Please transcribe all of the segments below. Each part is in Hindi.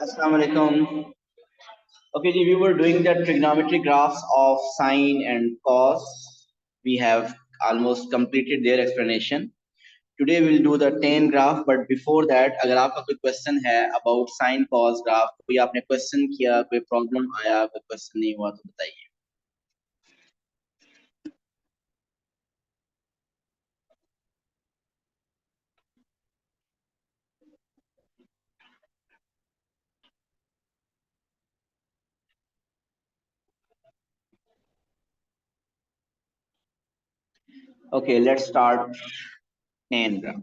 Assalamu alaikum. Okay, we were doing the trigonometry graphs of sine and cos. We have almost completed their explanation. Today we'll do the tan graph, but before that, अगर आपका कोई question है about sine cos graph, कोई आपने question किया, कोई problem आया, कोई question नहीं हुआ तो बताइए. Okay, let's start tan graph.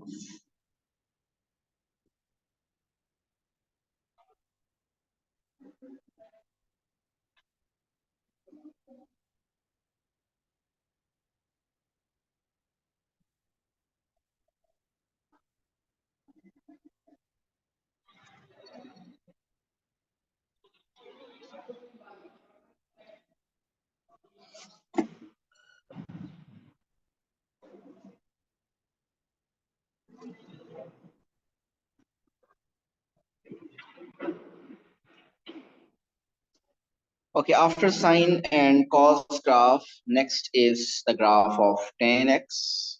Okay, after sine and cos graph, next is the graph of tan x.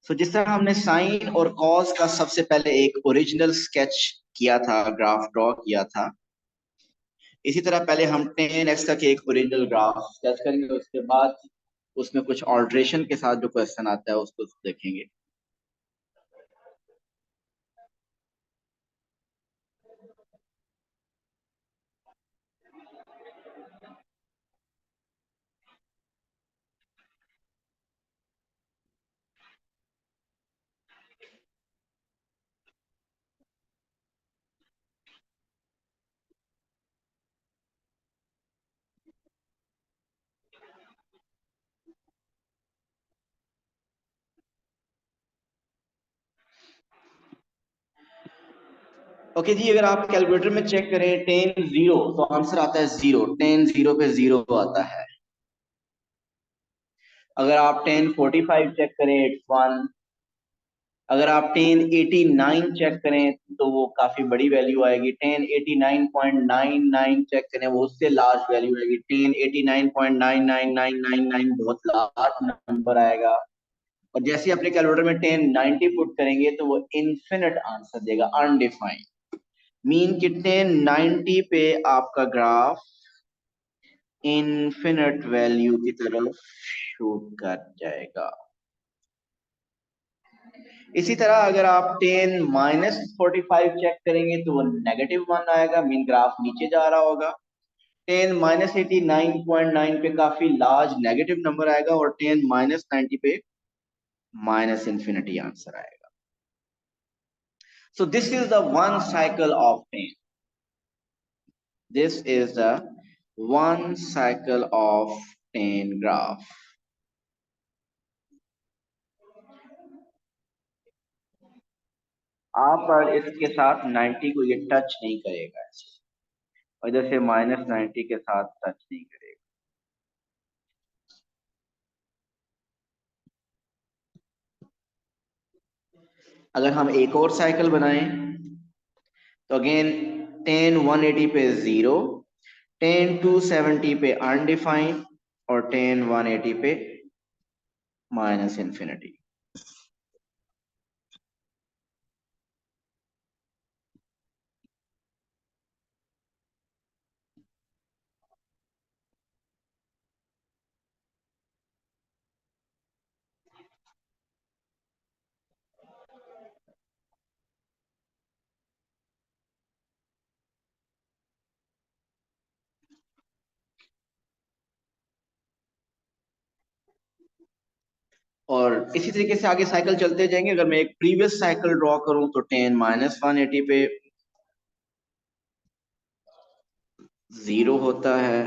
तो जिस तरह हमने साइन और कॉस का सबसे पहले एक ओरिजिनल स्केच किया था, ग्राफ ड्रॉ किया था, इसी तरह पहले हम टेन एक्स तक एक ओरिजिनल ग्राफ स्केच करेंगे. उसके बाद उसमें कुछ ऑल्ट्रेशन के साथ जो क्वेश्चन आता है उसको देखेंगे. ओके जी, अगर आप कैलकुलेटर में चेक करें टेन जीरो तो आंसर आता है जीरो. टेन जीरो पे जीरो आता है. अगर आप टेन फोर्टी फाइव चेक करें इट्स वन. अगर आप टेन एटी नाइन चेक करें तो वो काफी बड़ी वैल्यू आएगी. Tan eighty nine point nine nine check करें वो उससे लार्ज वैल्यू आएगी. Tan eighty nine point nine nine nine nine nine बहुत लार्ज नंबर आएगा. और जैसे ही अपने कैलकुलेटर में टेन नाइनटी पुट करेंगे तो वो इन्फिनिट आंसर देगा, अनडिफाइंड. मीन कि टेन नाइनटी पे आपका ग्राफ इन्फिनिट वैल्यू की तरफ शूट कर जाएगा. इसी तरह अगर आप tan minus forty five check करेंगे तो वो नेगेटिव वन आएगा, मीन ग्राफ नीचे जा रहा होगा. Tan minus eighty nine point nine पे काफी लार्ज नेगेटिव नंबर आएगा और टेन माइनस नाइनटी पे माइनस इन्फिनिटी आंसर आएगा. So this is the one cycle of tan. This is the one cycle of tan graph. आप पर इसके साथ 90 को ये टच नहीं करेगा ऐसे, और जैसे माइनस 90 के साथ टच नहीं करेगा. अगर हम एक और साइकिल बनाएं तो अगेन टेन वन एटी पे जीरो, टेन टू सेवेंटी पे अनडिफाइंड और टेन वन एटी पे माइनस इन्फिनिटी. और इसी तरीके से आगे साइकिल चलते जाएंगे. अगर मैं एक प्रीवियस साइकिल ड्रॉ करूं तो टेन माइनस वन एटी पे जीरो होता है.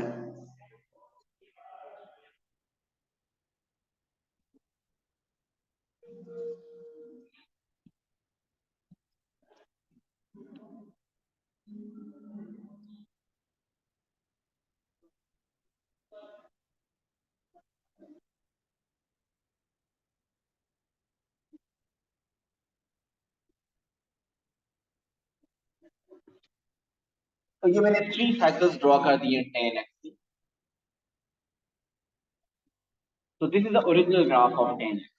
तो ये मैंने 3 साइकिल्स ड्रॉ कर दिए 10x की। तो this is the original graph of 10x।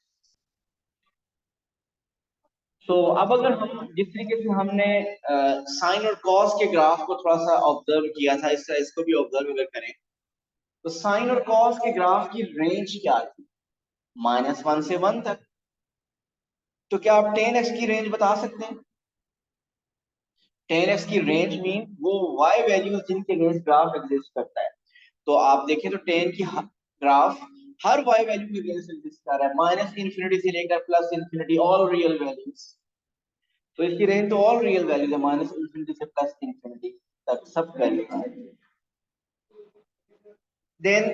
तो अब अगर हम जिस तरीके से हमने साइन और कॉस के ग्राफ को थोड़ा सा ऑब्जर्व किया था, इसको भी ऑब्जर्व अगर करें तो साइन और कॉस के ग्राफ की रेंज क्या थी? -1 से 1 तक। तो क्या आप 10x की रेंज बता सकते हैं? 10x की रेंज मीन वो y वैल्यूज जिनके अगेंस्ट ग्राफ एग्जिस्ट करता है। तो आप देखें तो 10 की ग्राफ हर y वैल्यू के अगेंस्ट एग्जिस्ट कर रहा है, -∞ से लेकर +∞, ऑल रियल वैल्यूज। तो इसकी रेंज तो ऑल रियल वैल्यूज है, -∞ से +∞ तक सब वैल्यू है। देन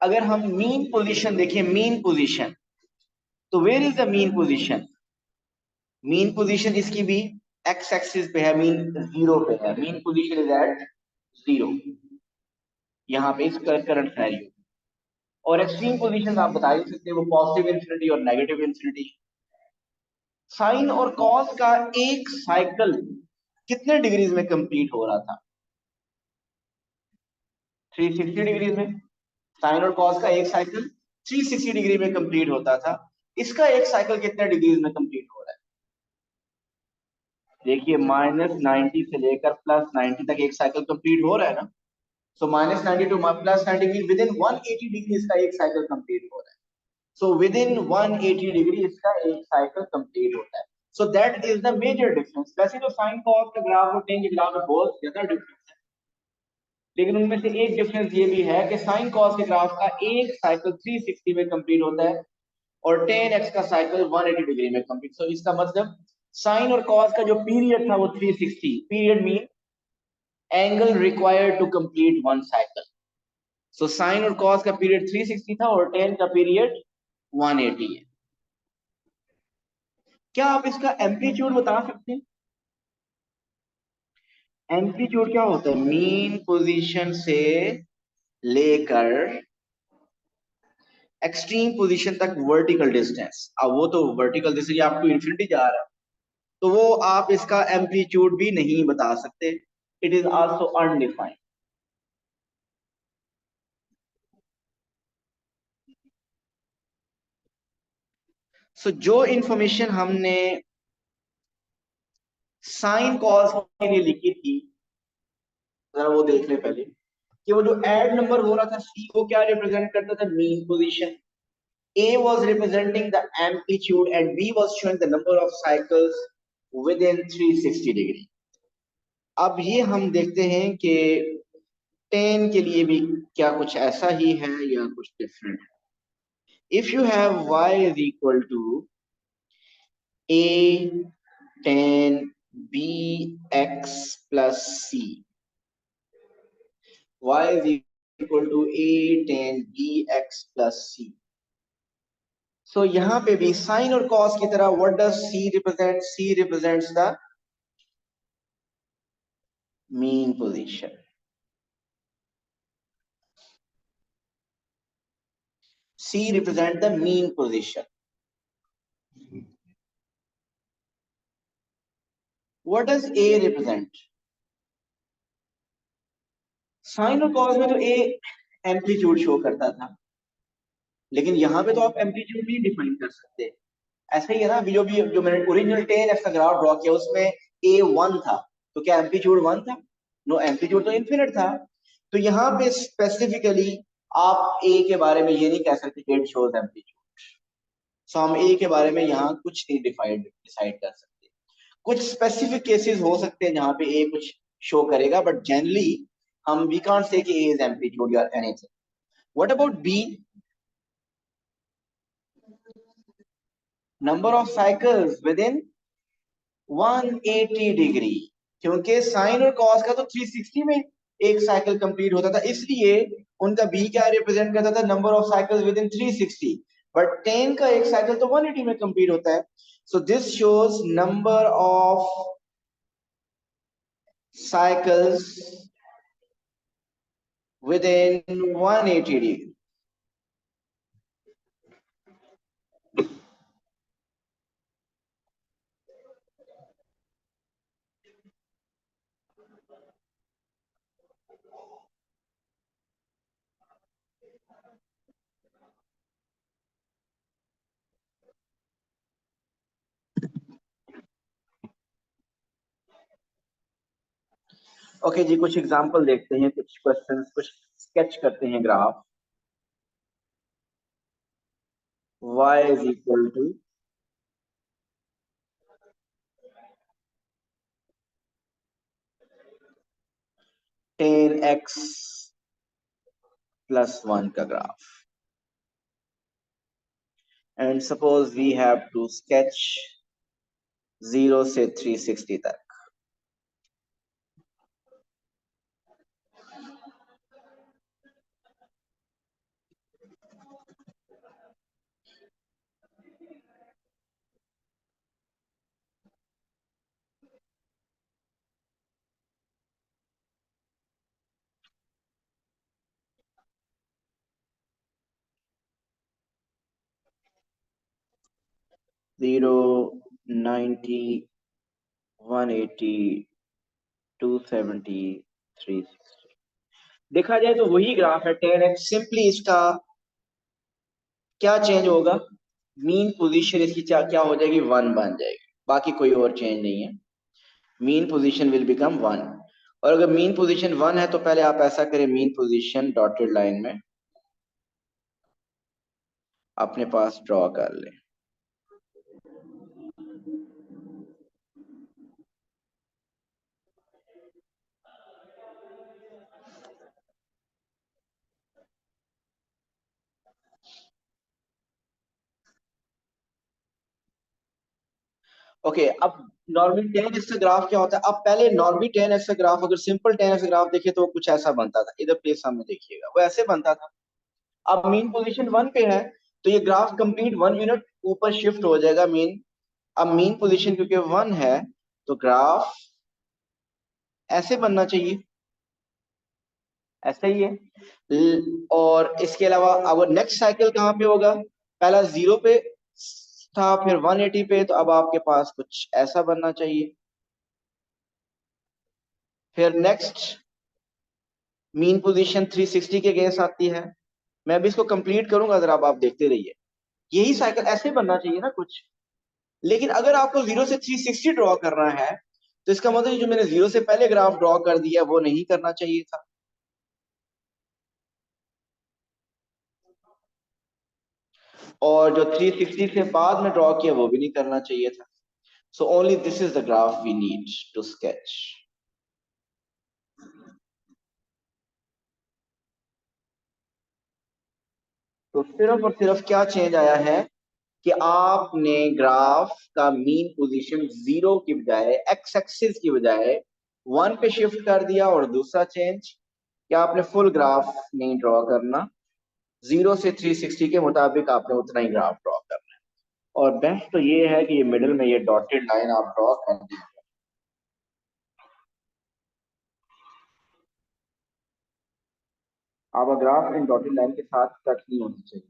अगर हम मीन पोजीशन देखें, मीन पोजीशन, तो where is the mean position? Mean position इसकी भी एक्स एक्सिस पे है, मीन 0 पे है। मीन पोजीशन इज एट 0 यहाँ पे इस करंट सिनेरियो। और एक्सट्रीम पोजीशन आप बता ही सकते हैं, वो पॉजिटिव इंफिनिटी और नेगेटिव इंफिनिटी। साइन और कॉस का एक साइकिल कितने डिग्रीज में कंप्लीट हो रहा था? 360 डिग्रीज में। साइन और कॉस का एक साइकिल 360 डिग्री में कंप्लीट होता था। इसका एक साइकिल कितने डिग्रीज में कंप्लीट हो रहा है? देखिए -90 से लेकर +90 तक एक साइकिल कंप्लीट हो रहा है ना। So -90 to +90 mean within 180 degree इसका एक साइकिल कंप्लीट हो रहा है। सो विद इन 180 डिग्री इसका एक साइकिल कंप्लीट होता है। So that is the major difference. वैसे तो साइन कॉस का ग्राफ और टेन के ग्राफ में बहुत ज्यादा डिफरेंस है, लेकिन उनमें से एक डिफरेंस ये भी है कि साइन कॉस के ग्राफ का एक साइकिल 360 में कंप्लीट होता है और 10x का साइकिल 180 डिग्री में कंप्लीट। सो इसका मतलब साइन और कॉस का जो पीरियड था वो 360 period mean angle required to complete one cycle. So sine और कॉस का पीरियड 360 था और 10 का पीरियड 180 है। क्या आप इसका एम्पलीट्यूड बता सकते हैं? एम्पलीट्यूड क्या होता है? मीन पोजीशन से लेकर एक्सट्रीम पोजीशन तक वर्टिकल डिस्टेंस। अब वो तो vertical distance up to infinity जा रहा है, तो वो आप इसका एम्पलीट्यूड भी नहीं बता सकते। It is also undefined. So जो इंफॉर्मेशन हमने साइन कॉस के लिए लिखी थी, जरा वो देख ले पहले कि वो जो ऐड नंबर हो रहा था सी, वो क्या रिप्रेजेंट करता था? Mean position. A was representing the amplitude and B was showing the number of cycles within 360 degree. अब ये हम देखते हैं कि 10 के लिए भी क्या कुछ ऐसा ही है या कुछ डिफरेंट है। If you have y is equal to a tan bx plus c, y is equal to a tan bx plus c. So यहाँ पे भी साइन और कॉस की तरह what does c represent? c represents the mean position. C represent the mean position. What does A represent? Sine और कॉस में तो A एम्पलीट्यूड शो करता था, लेकिन यहाँ पे तो आप एम्पलीट्यूड भी डिफाइन कर सकते हैं। ऐसा ही है ना, अभी जो मैंने ओरिजिनल 10x का ग्राफ ड्रॉ किया उसमें A 1 था, तो क्या एम्पलीट्यूड 1 था? नो, एम्पलीट्यूड तो इनफिनिट था। तो यहाँ पे स्पेसिफिकली आप A के बारे में ये नहीं कह सकते कि इट शोज एम्पलीट्यूड। सो हम A के बारे में यहाँ कुछ नहीं डिसाइड कर सकते। कुछ स्पेसिफिक केसेस हो सकते हैं जहां पे ए कुछ शो करेगा, बट जनरली हम वी कांट से कि ए इज एम्पलीट्यूड या anything. What about B? Number of cycles within 180 degree, क्योंकि साइन और कॉस का तो 360 में एक साइकिल कंप्लीट होता था, इसलिए उनका बी क्या रिप्रेजेंट करता था? Number of cycles with in 360। But 10 का एक साइकिल तो 180 में कंप्लीट होता है। So this shows number of cycles within 180 degree. Okay जी, कुछ एग्जांपल देखते हैं, कुछ क्वेश्चंस, कुछ स्केच करते हैं graph. y is equal to 10x plus 1 का graph, and suppose we have to sketch 0 से 360 तक। 0, 90, 180, 270, 360। देखा जाए तो वही ग्राफ है 10x, सिंपली इसका क्या चेंज होगा, मीन पोजीशन इसकी क्या क्या हो जाएगी, 1 बन जाएगी, बाकी कोई और चेंज नहीं है। Mean position will become 1। और अगर मीन पोजीशन 1 है तो पहले आप ऐसा करें, मीन पोजीशन डॉटेड लाइन में अपने पास ड्रॉ कर लें। ओके, अब नॉर्मली 10x का ग्राफ क्या होता है, अब पहले नॉर्मली 10x का ग्राफ, अगर सिंपल 10x का ग्राफ देखे तो वो कुछ ऐसा बनता था, इधर प्लीज सामने देखिएगा, वो ऐसे बनता था। अब मीन पोजीशन 1 पे है तो ये ग्राफ कंप्लीट 1 यूनिट ऊपर शिफ्ट हो जाएगा मीन। अब मीन पोजीशन क्योंकि 1 है तो ग्राफ ऐसे बनना चाहिए, ऐसा ही है। और इसके अलावा अब नेक्स्ट साइकिल कहाँ पे होगा, पहला 0 पे था, फिर 180 पे, तो अब आपके पास कुछ ऐसा बनना चाहिए। फिर नेक्स्ट मीन पोजीशन 360 के अगेंस्ट आती है। मैं भी इसको कंप्लीट करूंगा, जरा आप देखते रहिए, यही साइकिल ऐसे बनना चाहिए ना कुछ। लेकिन अगर आपको 0 से 360 ड्रॉ करना है तो इसका मतलब जो मैंने 0 से पहले ग्राफ ड्रॉ कर दिया वो नहीं करना चाहिए था, और जो 360 से बाद में ड्रॉ किया वो भी नहीं करना चाहिए था। So only this is the graph we need to sketch. तो सिर्फ और सिर्फ क्या चेंज आया है कि आपने ग्राफ का मीन पोजीशन 0 की बजाय, एक्स एक्सिस की बजाय 1 पे शिफ्ट कर दिया, और दूसरा चेंज कि आपने फुल ग्राफ नहीं ड्रॉ करना, 0 से 360 के मुताबिक आपने उतना ही ग्राफ ड्रॉ करना है। और बेस्ट तो ये है कि ये मिडिल में ये डॉटेड लाइन आप ड्रॉ कर दें। आपका ग्राफ इन डॉटेड लाइन के साथ कट नहीं होनी चाहिए।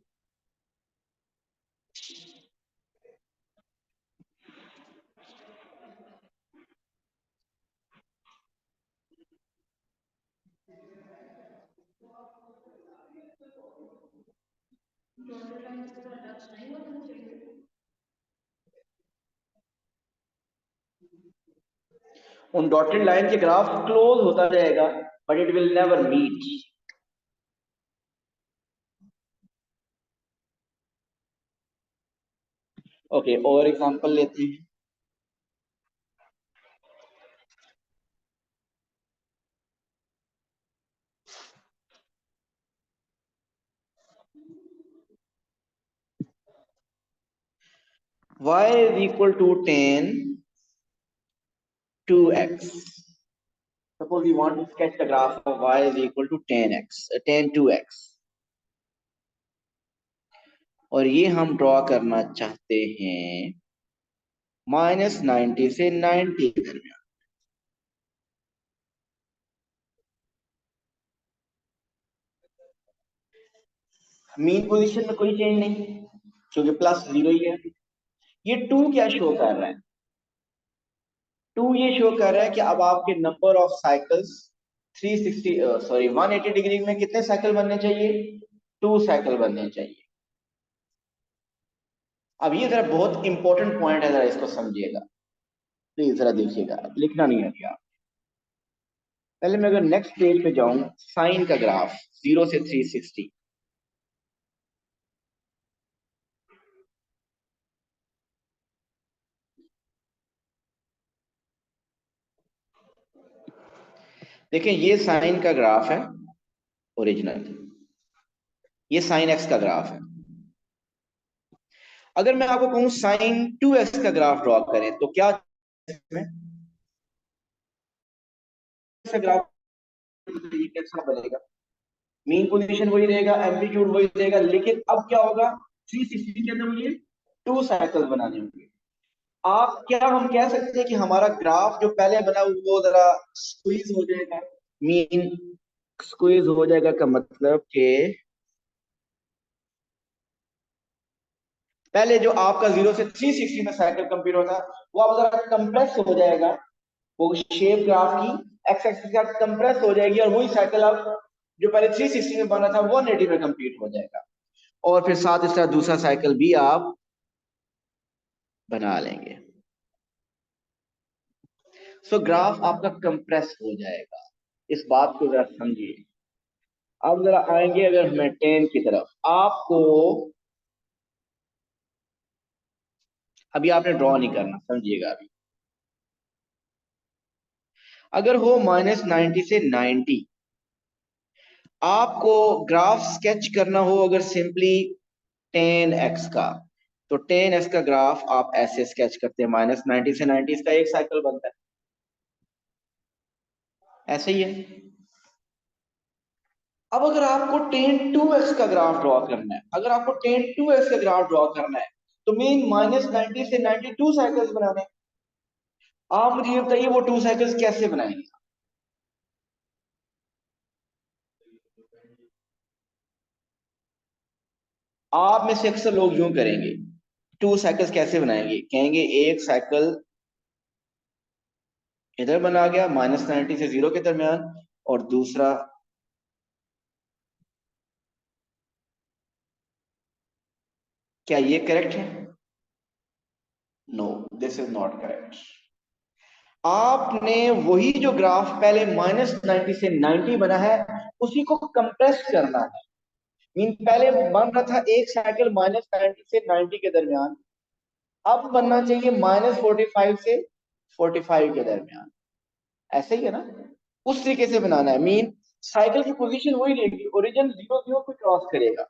उन डॉटेड लाइन के ग्राफ क्लोज होता जाएगा, but it will never meet. Okay, और एग्जांपल लेते हैं। y is equal to 10 2x. Suppose we want to sketch the graph of y is equal to 10x, 10 2x, और ये हम ड्रॉ करना चाहते हैं -90 से 90 के दरमियान। मीन पोजीशन में कोई चेंज नहीं क्योंकि प्लस 0 ही है। ये 2 क्या शो कर रहा है, टू ये शो कर रहा है कि अब आपके number of cycles 360 sorry 180 degree में कितने साइकिल बनने चाहिए, 2 साइकिल बनने चाहिए। अब ये जरा बहुत इंपॉर्टेंट पॉइंट है, जरा इसको समझिएगा प्लीज, जरा देखिएगा, लिखना नहीं है क्या। पहले मैं अगर नेक्स्ट पेज पे जाऊं, साइन का ग्राफ 0 से 360। देखिए ये साइन का ग्राफ है ओरिजिनल, ये साइन एक्स का ग्राफ है। अगर मैं आपको कहूं साइन 2x का ग्राफ ड्रॉ करें तो क्या इसमें ग्राफ कैसा बनेगा, मीन पोजीशन वही रहेगा, एम्पलीट्यूड वही रहेगा, लेकिन अब क्या होगा, 360 के अंदर मुझे 2 साइकिल बनाने होंगे। आप क्या हम कह सकते हैं कि हमारा ग्राफ जो पहले बना वो जरा स्क्वीज हो जाएगा, मीन स्क्वीज हो जाएगा का मतलब कि पहले जो आपका 0 से 360 में साइकिल कंप्लीट होता वो अब जरा कंप्रेस हो जाएगा, वो शेप ग्राफ की एक्स एक्सिस का कंप्रेस हो जाएगी, और वही साइकिल अब जो पहले 360 में बना था 180 में कंप्लीट हो जाएगा, और फिर साथ इसका दूसरा साइकिल भी आप बना लेंगे। सो ग्राफ आपका कंप्रेस हो जाएगा, इस बात को जरा समझिए। अब जरा आएंगे अगर हमें 10 की तरफ, आपको अभी आपने ड्रॉ नहीं करना, समझिएगा अभी। अगर हो -90 से 90, आपको ग्राफ स्केच करना हो अगर सिंपली 10x का, तो 10x का ग्राफ आप ऐसे स्केच करते हैं, -90 से 90 इसका एक साइकिल बनता है, ऐसे ही है। अब अगर आपको 10 2x का ग्राफ ड्रॉ करना है, अगर आपको 10 2x का ग्राफ ड्रॉ करना है, तो मीन -90 से 92 साइकिल्स बनाने हैं। आप मुझे ये बताइए वो 2 साइकिल्स कैसे बनाएंगे। आप में से अक्सर लोग यूं करेंगे, 2 साइकिल्स कैसे बनाएंगे, कहेंगे एक साइकिल इधर बना गया -90 से 0 के दरमियान, और दूसरा, क्या ये करेक्ट है? No, this is not correct. आपने वही जो ग्राफ पहले -90 से 90 बना है उसी को कंप्रेस करना है। मीन पहले बन रहा था एक साइकिल -90 से 90 के दरमियान, अब बनना चाहिए -45 से 45 के दरमियान, ऐसे ही है ना। उस तरीके से बनाना है, मीन साइकिल की पोजीशन वही रहेगी, ओरिजिन 0 0 को क्रॉस करेगा।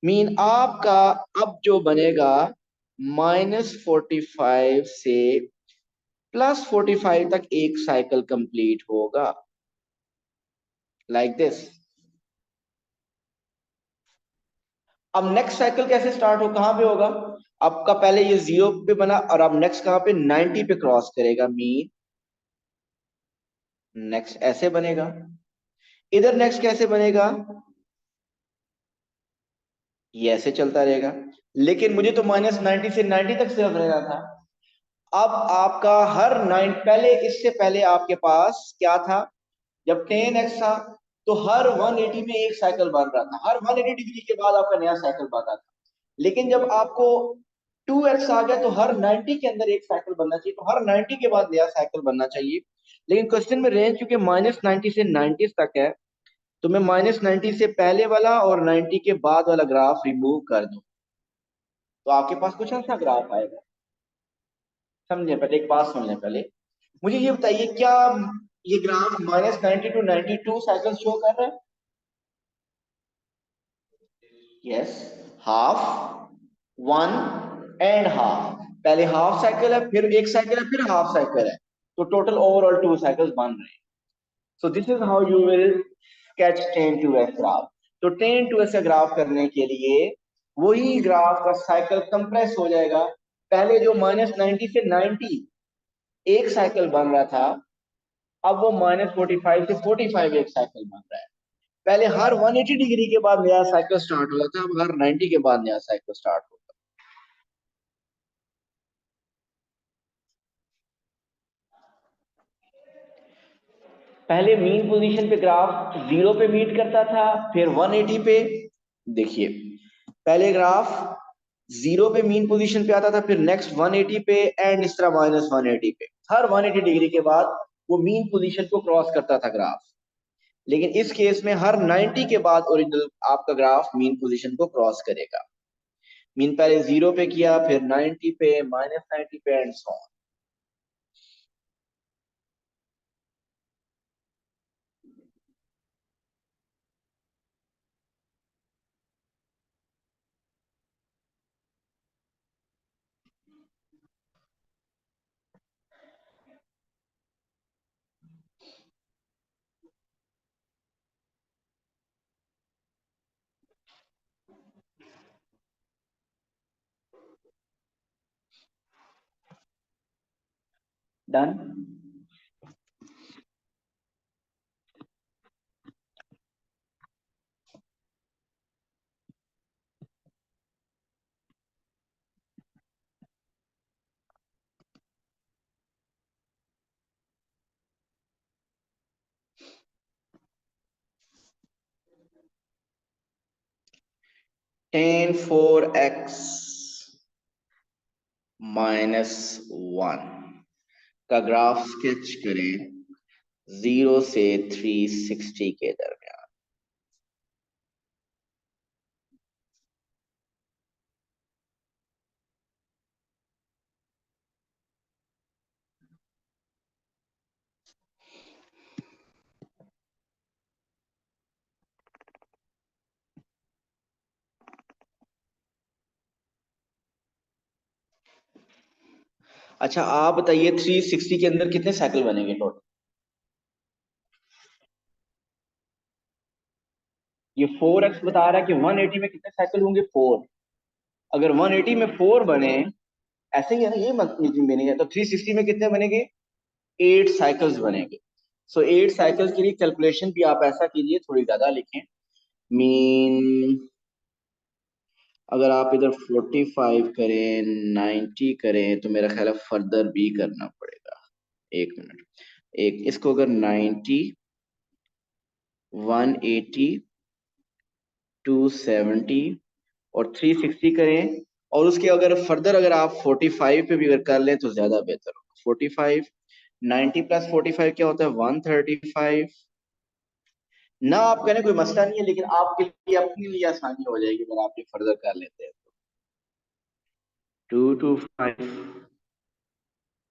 मीन आपका अब जो बनेगा -45 से +45 तक एक साइकिल कंप्लीट होगा, लाइक दिस। अब नेक्स्ट साइकिल कैसे स्टार्ट हो, कहां पे होगा, आपका पहले ये 0 पे बना और अब नेक्स्ट कहां पे 90 पे क्रॉस करेगा, मीन नेक्स्ट ऐसे बनेगा। इधर नेक्स्ट कैसे बनेगा, ये ऐसे चलता रहेगा। लेकिन मुझे तो -90 से 90 तक सिर्फ रहना था। अब आपका हर 9 पहले, इससे पहले आपके पास क्या था, जब 10x था तो हर 180 में एक साइकिल बन रहा था, हर 180 डिग्री के बाद आपका नया साइकिल बन रहा था। लेकिन जब आपको 2x आ गया तो हर 90 के अंदर एक साइकिल बनना चाहिए, तो हर 90 के बाद नया साइकिल बनना चाहिए। लेकिन क्वेश्चन में रेंज चूंकि -90 से 90 तक है, तो मैं -90 से पहले वाला और 90 के बाद वाला ग्राफ रिमूव कर दूं, तो आपके पास कुछ ऐसा ग्राफ आएगा। समझे, पहले एक बात सुन लें पहले, मुझे ये बताइए क्या ये ग्राफ -90 टू 92 साइकिल शो कर रहा है? यस, हाफ, 1 एंड हाफ, पहले हाफ साइकिल है, फिर एक साइकिल है, फिर हाफ साइकिल है, तो टोटल ओवरऑल 2 साइकिल्स बन रहे हैं। सो this is how you will sketch 10 2x graph. तो 10 2x का ग्राफ करने के लिए वही ग्राफ का साइकिल कंप्रेस हो जाएगा। पहले जो -90 से 90 एक साइकिल बन रहा था, अब वो -45 से 45 एक साइकिल बन रहा है। पहले हर 180 डिग्री के बाद नया साइकिल स्टार्ट होता था, अब हर 90 के बाद नया साइकिल स्टार्ट होता पहले मीन पोजीशन पे ग्राफ 0 पे मीट करता था, फिर 180 पे। देखिए, पहले ग्राफ 0 पे मीन पोजीशन पे आता था, फिर नेक्स्ट 180 पे, एंड इस तरह -180 पे। हर 180 डिग्री के बाद वो मीन पोजीशन को क्रॉस करता था ग्राफ। लेकिन इस केस में हर 90 के बाद ओरिजिनल आपका ग्राफ मीन पोजीशन को क्रॉस करेगा। मीन पहले 0 पे किया, फिर 90 पे, -90 पे, and so on. Done. 10 4x -1 का ग्राफ स्केच करें 0 से 360 के दरमियान। अच्छा, आप बताइए 360 के अंदर कितने साइकिल बनेंगे टोटल? ये 4x बता रहा है कि 180 में कितने साइकिल होंगे, 4। अगर 180 में 4 बने, ऐसे ही है ना, ये मीनिंग है, तो 360 में कितने बनेंगे? 8 साइकिल्स बनेंगे। सो 8 साइकिल्स के लिए कैलकुलेशन भी आप ऐसा कीजिए, थोड़ी ज्यादा लिखें। मीन अगर आप इधर 45 करें, 90 करें, तो मेरा ख्याल है फर्दर भी करना पड़ेगा। एक मिनट, एक इसको अगर 90, 180, 270 और 360 करें, और उसके अगर फर्दर अगर आप 45 पे भी अगर कर लें तो ज्यादा बेहतर होगा। 45, 90 प्लस 45 क्या होता है? 135। ना आप करें कोई मसला नहीं है, लेकिन आपके लिए, अपने लिए आसानी हो जाएगी अगर आप ये फर्दर कर लेते हैं तो। 225,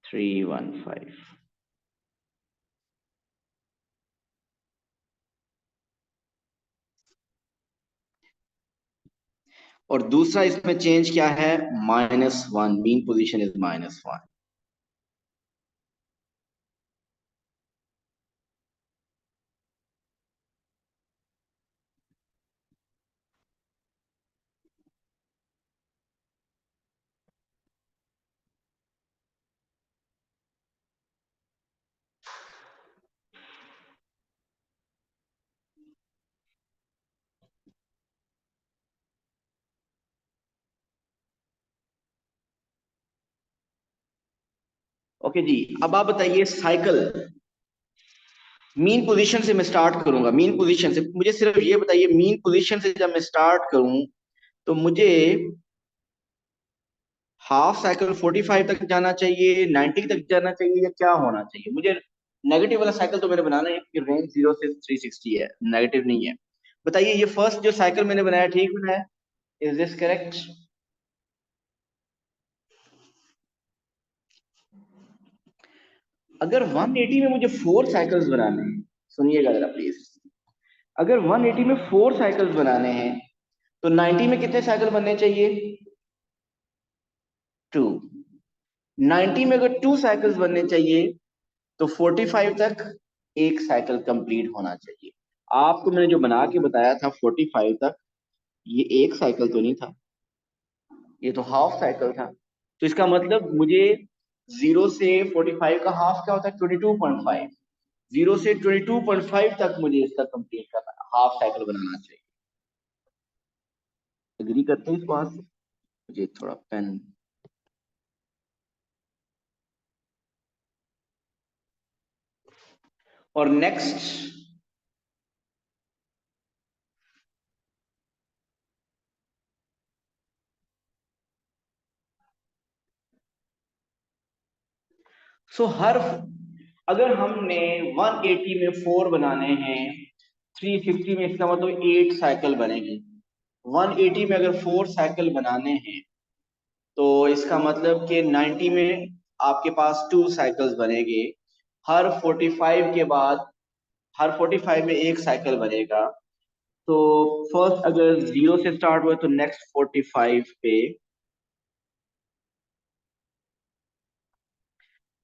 315। और दूसरा इसमें चेंज क्या है? -1, मीन पोजीशन इज -1। ओके जी, अब आप बताइए साइकिल मीन पोजीशन से मैं स्टार्ट करूंगा। मीन पोजीशन से मुझे सिर्फ ये बताइए, मीन पोजीशन से जब मैं स्टार्ट करूं तो मुझे हाफ साइकिल 45 तक जाना चाहिए, 90 तक जाना चाहिए, या क्या होना चाहिए? मुझे नेगेटिव वाला साइकिल तो मेरे बनाना है कि रेंज 0 से 360 है, नेगेटिव नहीं है। बताइए, ये फर्स्ट जो साइकिल मैंने बनाया ठीक बनाया? Is this correct? अगर 180 में मुझे 4 साइकिल्स बनाने हैं, सुनिएगा जरा प्लीज। अगर 180 में 4 साइकिल्स बनाने हैं तो 90 में कितने साइकिल बनने चाहिए? 2। 90 में अगर 2 साइकिल्स बनने चाहिए तो 45 तक एक साइकिल कंप्लीट होना चाहिए। आपको मैंने जो बना के बताया था 45 तक, ये एक साइकिल तो नहीं था, ये तो हाफ साइकिल था। तो इसका मतलब मुझे 0 से 45 का हाफ क्या होता है? 22.5। 0 से 22.5 तक मुझे इसका कंप्लीट करना, हाफ साइकिल बनाना चाहिए। एग्री करते हैं इस बात से? मुझे थोड़ा पेन। और नेक्स्ट हर अगर हमने 180 में 4 बनाने हैं, 360 में इसका मतलब 8 साइकिल बनेगी। 180 में अगर 4 साइकिल बनाने हैं तो इसका मतलब कि 90 में आपके पास 2 साइकिल्स बनेंगे। हर 45 के बाद, हर 45 में एक साइकिल बनेगा। तो फर्स्ट अगर 0 से स्टार्ट हुआ तो नेक्स्ट 45 पे,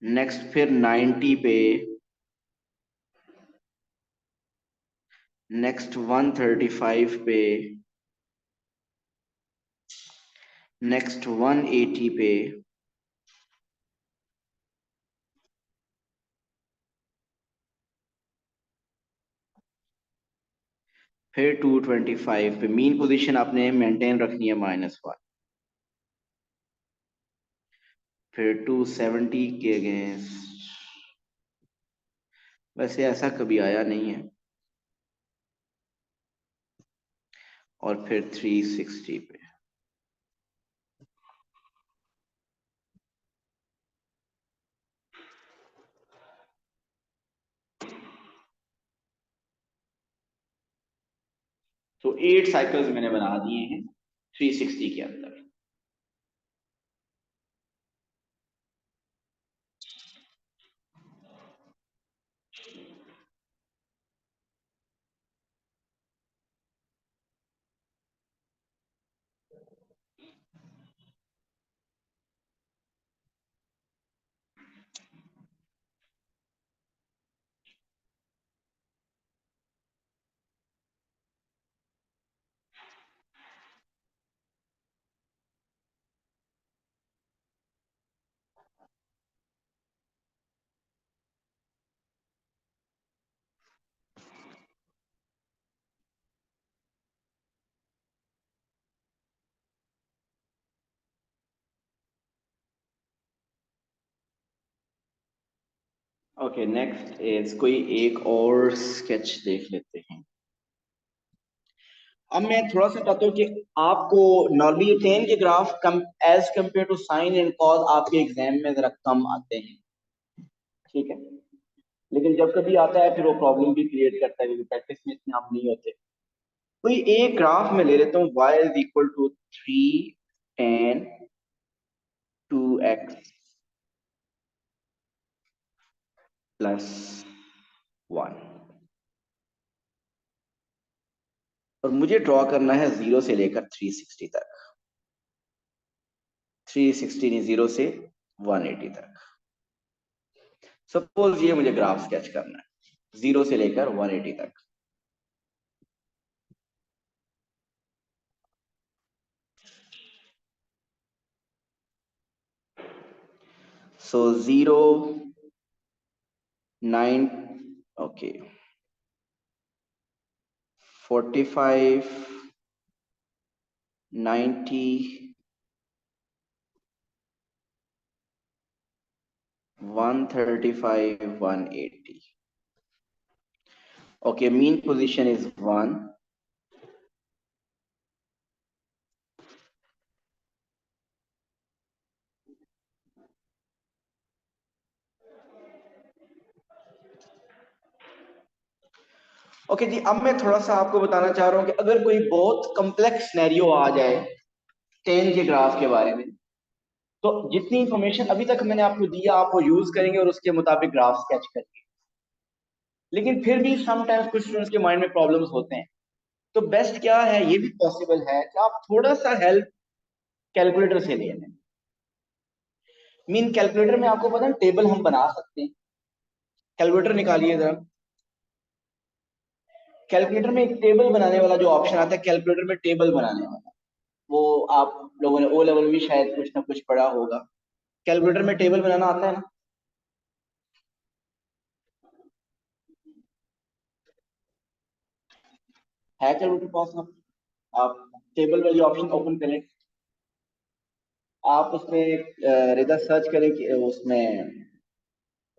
नेक्स्ट फिर 90 पे, नेक्स्ट 135 पे, नेक्स्ट 180 पे, फिर 225 पे। मीन पोजीशन आपने मेंटेन रखनी है -1। फिर 270 के अगेंस्ट, वैसे ऐसा कभी आया नहीं है। और फिर 360 पे। तो 8 साइकिल्स मैंने बना दिए हैं 360 के अंदर। ओके, नेक्स्ट इज कोई एक और स्केच देख लेते हैं। अब मैं थोड़ा सा चाहता हूँ कि आपको नॉर्मली टेन के graph come as compare to sine and cos आपके एग्जाम में जरा कम आते हैं, ठीक है। लेकिन जब कभी आता है फिर वो प्रॉब्लम भी क्रिएट करता है, क्योंकि प्रैक्टिस में इतने आप नहीं होते। कोई एक ग्राफ में ले लेता हूँ, y is equal to 3 tan 2x plus 1, और मुझे ड्रॉ करना है 0 से लेकर 360 तक। 360 नहीं, 0 से 180 तक। सपोज ये मुझे ग्राफ स्केच करना है 0 से लेकर 180 तक। So 0, 9, okay, 45, 90, 135, 180। Okay, mean position is 1. Okay जी, अब मैं थोड़ा सा आपको बताना चाह रहा हूं कि अगर कोई बहुत कॉम्प्लेक्स सिनेरियो आ जाए टेन के ग्राफ के बारे में, तो जितनी इंफॉर्मेशन अभी तक मैंने आपको दिया आप वो यूज करेंगे और उसके मुताबिक ग्राफ स्केच करेंगे। लेकिन फिर भी समटाइम्स कुछ स्टूडेंट्स के माइंड में प्रॉब्लम्स होते हैं। तो बेस्ट क्या है, ये भी पॉसिबल है कि आप थोड़ा सा हेल्प कैलकुलेटर से ले लें। मीन कैलकुलेटर में आपको पता है टेबल हम बना सकते हैं। कैलकुलेटर निकालिए जरा। कैलकुलेटर में एक टेबल बनाने वाला जो ऑप्शन आता है, कैलकुलेटर में टेबल बनाने वाला, वो आप लोगों ने ओ लेवल भी शायद कुछ ना कुछ पढ़ा होगा। कैलकुलेटर में टेबल बनाना आता है ना। है कैलकुलेटर पास आप टेबल वाली ऑप्शन ओपन करें। आप उसमें रिदा सर्च करें कि उसमें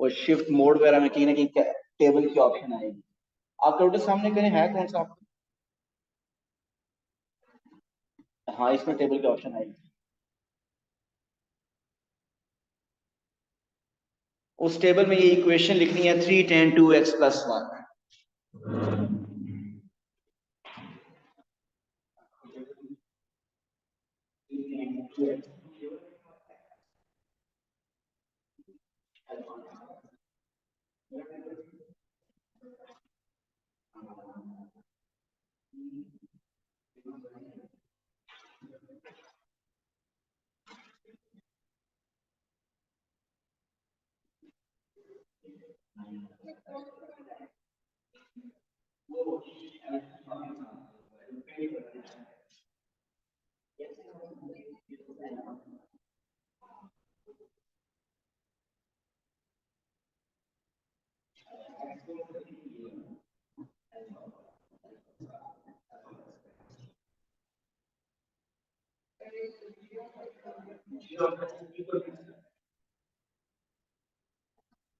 वो शिफ्ट मोड वगैरह में कहीं ना कहीं टेबल की ऑप्शन आएगी। आप टोटल सामने करें, है कौन सा आपका? हाँ, इसमें टेबल की ऑप्शन आएगी। उस टेबल में ये इक्वेशन लिखनी है 3 tan 2x + 1।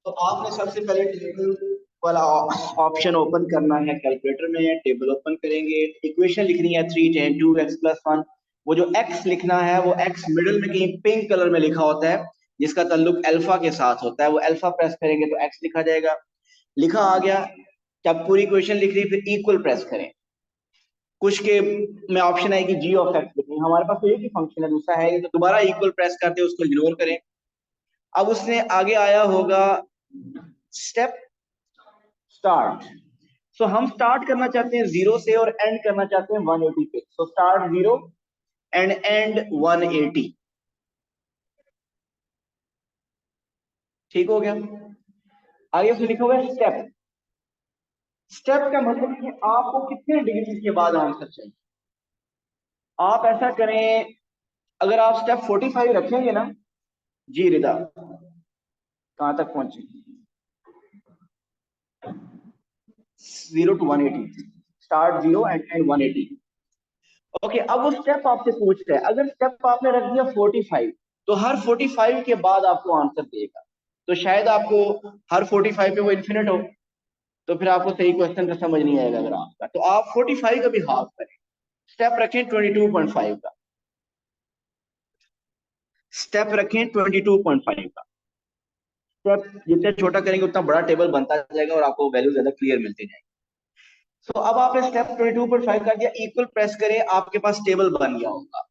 तो आपने सबसे पहले टेबल वाला ऑप्शन ओपन करना है, कैलकुलेटर में टेबल ओपन करेंगे, इक्वेशन लिखनी है 3 tan 2x + 1। वो जो x लिखना है वो x मिडिल में कहीं पिंक कलर में लिखा होता है, जिसका ताल्लुक अल्फा के साथ होता है, वो अल्फा प्रेस करेंगे तो x लिखा जाएगा। लिखा आ गया। जब पूरी इक्वेशन लिख ली फिर इक्वल प्रेस करें। कुछ के में ऑप्शन आएगी जी ऑफ एक्स लिखनी, हमारे पास तो एक ही फंक्शन है, दूसरा है ये, तो दोबारा इक्वल प्रेस करते उसको इग्नोर करें। अब उसने आगे आया होगा स्टेप स्टार्ट। सो हम स्टार्ट करना चाहते हैं जीरो से और एंड करना चाहते हैं 180 पे। So start zero and and 180। ठीक हो गया। आगे फिर लिखा हुआ है स्टेप। स्टेप का मतलब है कि आपको कितने डिग्री के बाद आंसर चाहिए। आप ऐसा करें, अगर आप स्टेप 45 रखेंगे ना। जी रिदा, कहां तक पहुंचे? 0 to 180। Start zero and and 180। Okay, अब वो स्टेप आपसे पूछता है, अगर स्टेप आपने रख दिया 45, तो हर 45 के बाद आपको आंसर देगा। तो शायद आपको हर 45 पे वो इन्फिनिट हो, तो फिर आपको सही क्वेश्चन का समझ नहीं आएगा। अगर आपका तो आप 45 का भी हाफ करें। स्टेप रखें 22.5 का। स्टेप रखें 22.5 का। स्टेप जितना छोटा करेंगे उतना बड़ा टेबल बनता जाएगा और आपको वैल्यू ज्यादा क्लियर मिलती जाएगी। तो अब आपने स्टेप 22.5 कर दिया, इक्वल प्रेस करें, आपके पास टेबल बन गया होगा।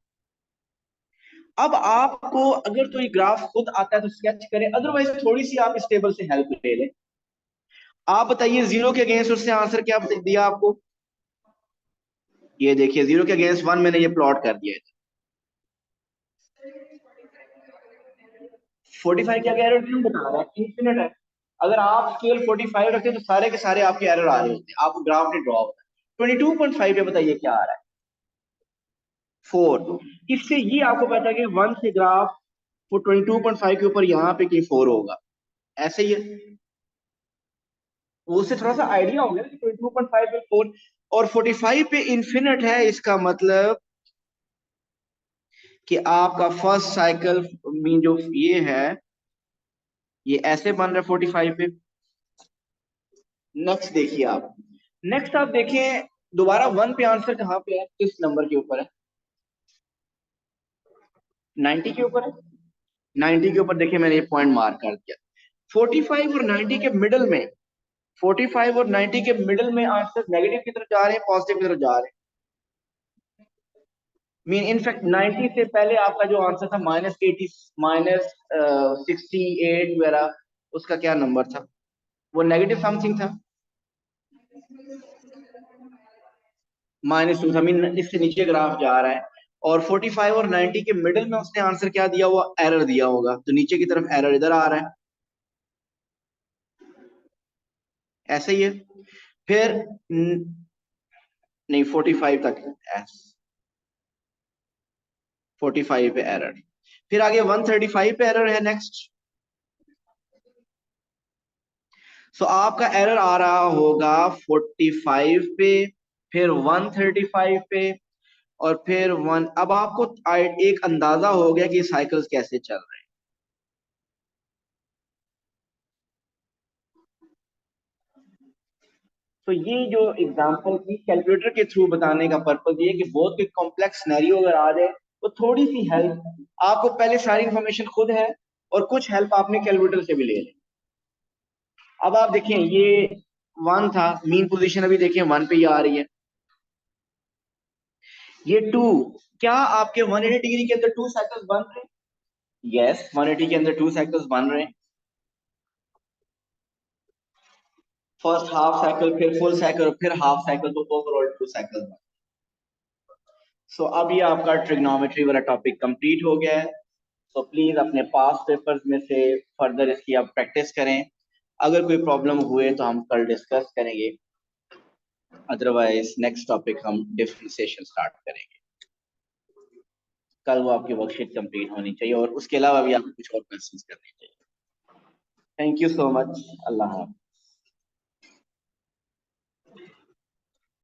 अब आपको अगर तो ये ग्राफ खुद आता है तो स्केच करें, अदरवाइज थोड़ी सी आप इस टेबल से हेल्प ले लें। आप बताइए जीरो के अगेंस्ट उसने आंसर क्या दिया आपको? ये देखिए, जीरो के अगेंस्ट 1 मैंने ये प्लॉट कर दिया है। 45 क्या एरर क्यों बता रहा है? इन्फिनिट है। अगर आप स्केल 45 रखते तो सारे के सारे आपके एरर आ रहे होते, आपको ग्राफ नहीं ड्रॉ होता। 22.5 पे बताइए क्या आ रहा है? 4। इससे ये आपको पता है कि 1 से ग्राफ वो 22.5 के ऊपर यहाँ पे कहीं 4 होगा। ऐसे ही है। उससे थोड़ा सा आइडिया हो गया कि 22.5 पे 4 और 45 पे इन्फिनिट है, इसका मतलब कि आपका फर्स्ट साइकिल मीन जो ये है, ये ऐसे बन रहा है 45 पे। नेक्स्ट देखिए आप। नेक्स्ट आप देखें, दोबारा 1 पे आंसर कहाँ पे है, किस नंबर के ऊपर है? 90 के ऊपर है। 90 के ऊपर देखिए, मैंने ये पॉइंट मार्क कर दिया। 45 और 90 के मिडल में, 45 और 90 के मिडल में आंसर नेगेटिव की तरफ जा रहे हैं, पॉजिटिव की तरफ जा रहे हैं। मीन इनफैक्ट 90 से पहले आपका जो आंसर था -80, -68 वगैरह, उसका क्या नंबर था? वो नेगेटिव समथिंग था। -2 था। मीन इससे नीचे ग्राफ जा रहा है। और 45 और 90 के मिडिल में उसने आंसर क्या दिया, वो एरर दिया होगा, तो नीचे की तरफ एरर इधर आ रहा है। ऐसे ही है। फिर नहीं, 45 तक एस 45 पे एरर। फिर आगे 135 पे एरर है नेक्स्ट। सो आपका एरर आ रहा होगा 45 पे, फिर 135 पे, और फिर 1। अब आपको एक अंदाजा हो गया कि साइकिल्स कैसे चल रहे हैं। तो ये जो एग्जांपल की कैलकुलेटर के थ्रू बताने का पर्पज ये है कि बहुत कोई कॉम्प्लेक्स सिनेरियो अगर आ जाए तो थोड़ी सी हेल्प, आपको पहले सारी इंफॉर्मेशन खुद है और कुछ हेल्प आपने कैलकुलेटर से भी ले ली। अब आप देखें ये 1 था, मीन पोजीशन अभी देखें 1 पे ही आ रही है। ये 2, क्या आपके 180 डिग्री के अंदर 2 साइकिल्स बन रहे हैं? यस, 180 के अंदर 2 साइकिल्स बन रहे हैं। फर्स्ट हाफ साइकिल, फिर फुल साइकिल, फिर हाफ साइकिल, तो ओवरऑल 2 साइकिल। सो अब ये आपका ट्रिग्नोमेट्री वाला टॉपिक कंप्लीट हो गया है। सो प्लीज अपने पास पेपर्स में से फर्दर इसकी आप प्रैक्टिस करें। अगर कोई प्रॉब्लम हुए तो हम कल डिस्कस करेंगे, अदरवाइज नेक्स्ट टॉपिक हम डिफरेंशिएशन स्टार्ट करेंगे। कल वो आपकी वर्कशीट कंप्लीट होनी चाहिए और उसके अलावा भी आपको कुछ और क्वेश्चंस करने चाहिए। Thank you so much. अल्लाह हाफ़िज़।